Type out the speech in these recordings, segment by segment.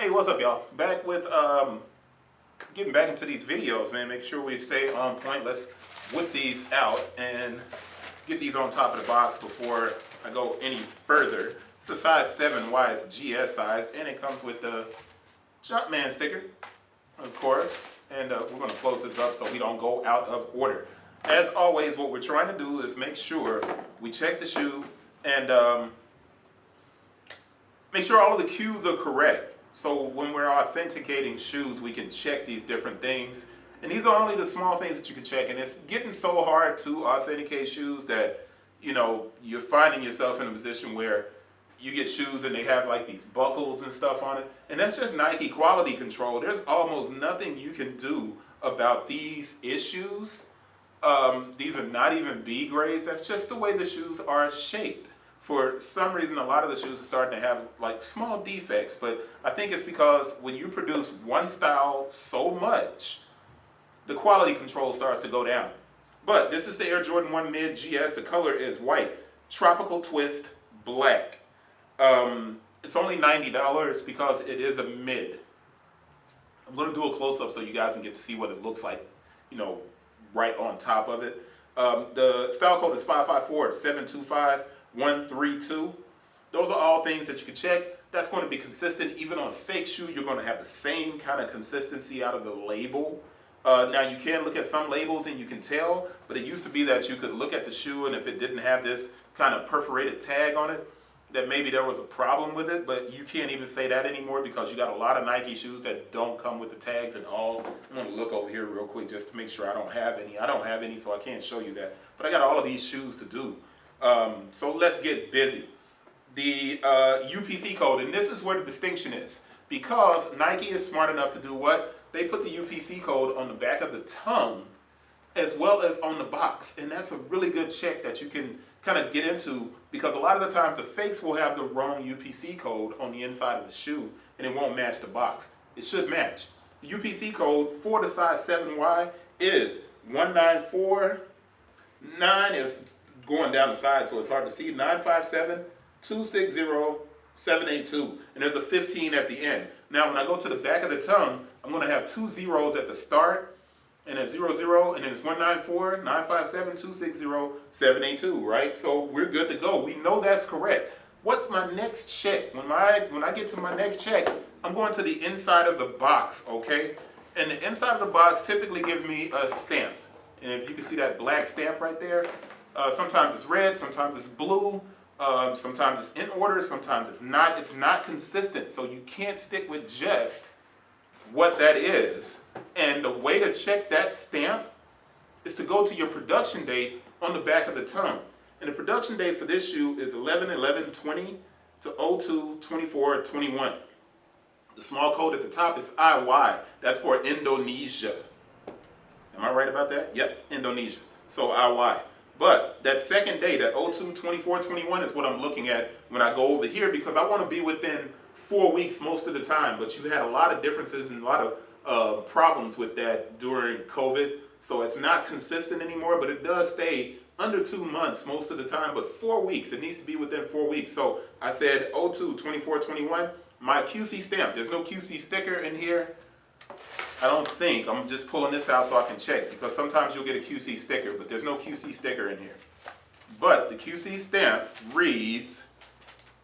Hey, what's up, y'all? Back with getting back into these videos, man. Make sure we stay on point. Let's whip these out and get these on top of the box before I go any further. It's a size 7Y, it's a GS size, and it comes with the Jumpman sticker, of course. And we're going to close this up so we don't go out of order. As always, what we're trying to do is make sure we check the shoe and make sure all of the cues are correct. So when we're authenticating shoes, we can check these different things. And these are only the small things that you can check. And it's getting so hard to authenticate shoes that, you know, you're finding yourself in a position where you get shoes and they have like these buckles and stuff on it. And that's just Nike quality control. There's almost nothing you can do about these issues. These are not even B grades. That's just the way the shoes are shaped. For some reason, a lot of the shoes are starting to have like small defects, but I think it's because when you produce one style so much, the quality control starts to go down. But this is the Air Jordan 1 Mid GS. The color is white, tropical twist, black. It's only $90 because it is a mid. I'm going to do a close-up so you guys can get to see what it looks like, you know, right on top of it. The style code is 554-725-132. Those are all things that you can check. That's going to be consistent. Even on a fake shoe, you're going to have the same kind of consistency out of the label. Now, you can look at some labels and you can tell, but it used to be that you could look at the shoe and if it didn't have this kind of perforated tag on it, that maybe there was a problem with it, but you can't even say that anymore because you got a lot of Nike shoes that don't come with the tags and all. I'm going to look over here real quick just to make sure I don't have any. I don't have any, so I can't show you that. But I got all of these shoes to do. So let's get busy. The UPC code, and this is where the distinction is. Because Nike is smart enough to do what? They put the UPC code on the back of the tongue as well as on the box. And that's a really good check that you can kind of get into, because a lot of the times the fakes will have the wrong UPC code on the inside of the shoe and it won't match the box. It should match. The UPC code for the size 7Y is 1949, is going down the side so it's hard to see, 957-260-782, and there's a 15 at the end. Now when I go to the back of the tongue, I'm going to have 2 zeros at the start, and then 00, and then it's 194-957-260-782, right? So we're good to go. We know that's correct. What's my next check? When I get to my next check, I'm going to the inside of the box, okay? And the inside of the box typically gives me a stamp. And if you can see that black stamp right there, sometimes it's red, sometimes it's blue, sometimes it's in order, sometimes it's not. It's not consistent, so you can't stick with just what that is. And the way to check that stamp is to go to your production date on the back of the tongue. And the production date for this shoe is 11/11/20 to 02/24/21. The small code at the top is IY. That's for Indonesia. Am I right about that? Yep, Indonesia. So IY. But that second day, that 02/24/21 is what I'm looking at when I go over here, because I want to be within 4 weeks most of the time. But you had a lot of differences and a lot of problems with that during COVID, so it's not consistent anymore, but it does stay under 2 months most of the time. But 4 weeks, it needs to be within 4 weeks. So I said 02/24/21, my QC stamp. There's no QC sticker in here, I don't think. I'm just pulling this out so I can check, because sometimes you'll get a QC sticker, but there's no QC sticker in here. But the QC stamp reads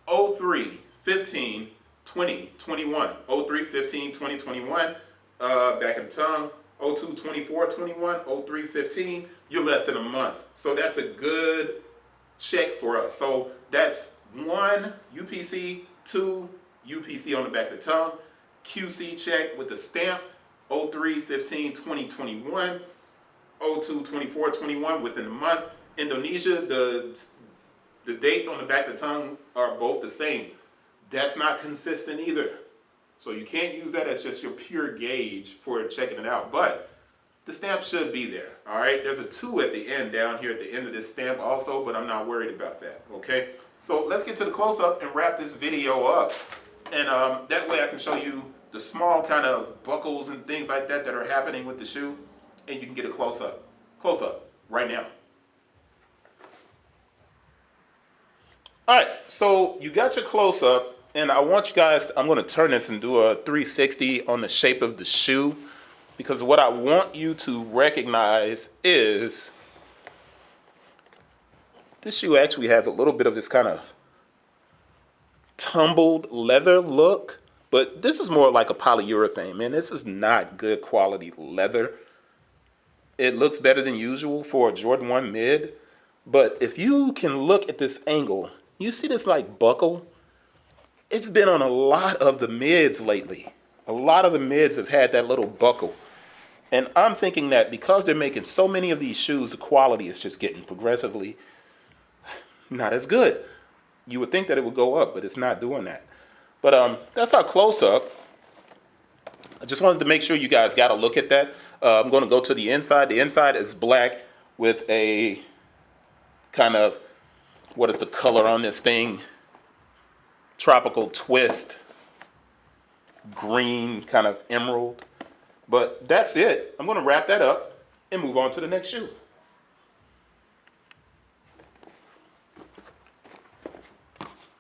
03/15/2021, 03/15/2021. Back of the tongue, 02/24/21, 03/15. You're less than a month. So that's a good check for us. So that's 1 UPC, 2 UPC on the back of the tongue, QC check with the stamp, 03/15/2021, 02/24/21 within a month. Indonesia, the dates on the back of the tongue are both the same. That's not consistent either. So you can't use that as just your pure gauge for checking it out. But the stamp should be there, all right? There's a 2 at the end down here at the end of this stamp also, but I'm not worried about that, okay? So let's get to the close-up and wrap this video up. And that way I can show you the small kind of buckles and things like that that are happening with the shoe, and you can get a close-up. Close-up right now. All right, so you got your close-up, And I want you guys, I'm going to turn this and do a 360 on the shape of the shoe, because what I want you to recognize is this shoe actually has a little bit of this kind of tumbled leather look, but this is more like a polyurethane, man. This is not good quality leather. It looks better than usual for a Jordan 1 mid, but if you can look at this angle, you see this like buckle? It's been on a lot of the mids lately. A lot of the mids have had that little buckle. And I'm thinking that because they're making so many of these shoes, the quality is just getting progressively not as good. You would think that it would go up, but it's not doing that. But that's our close-up. I just wanted to make sure you guys got a look at that. I'm going to go to the inside. The inside is black with a kind of, what is the color on this thing? Tropical twist, green, kind of emerald. But that's it. I'm going to wrap that up and move on to the next shoe.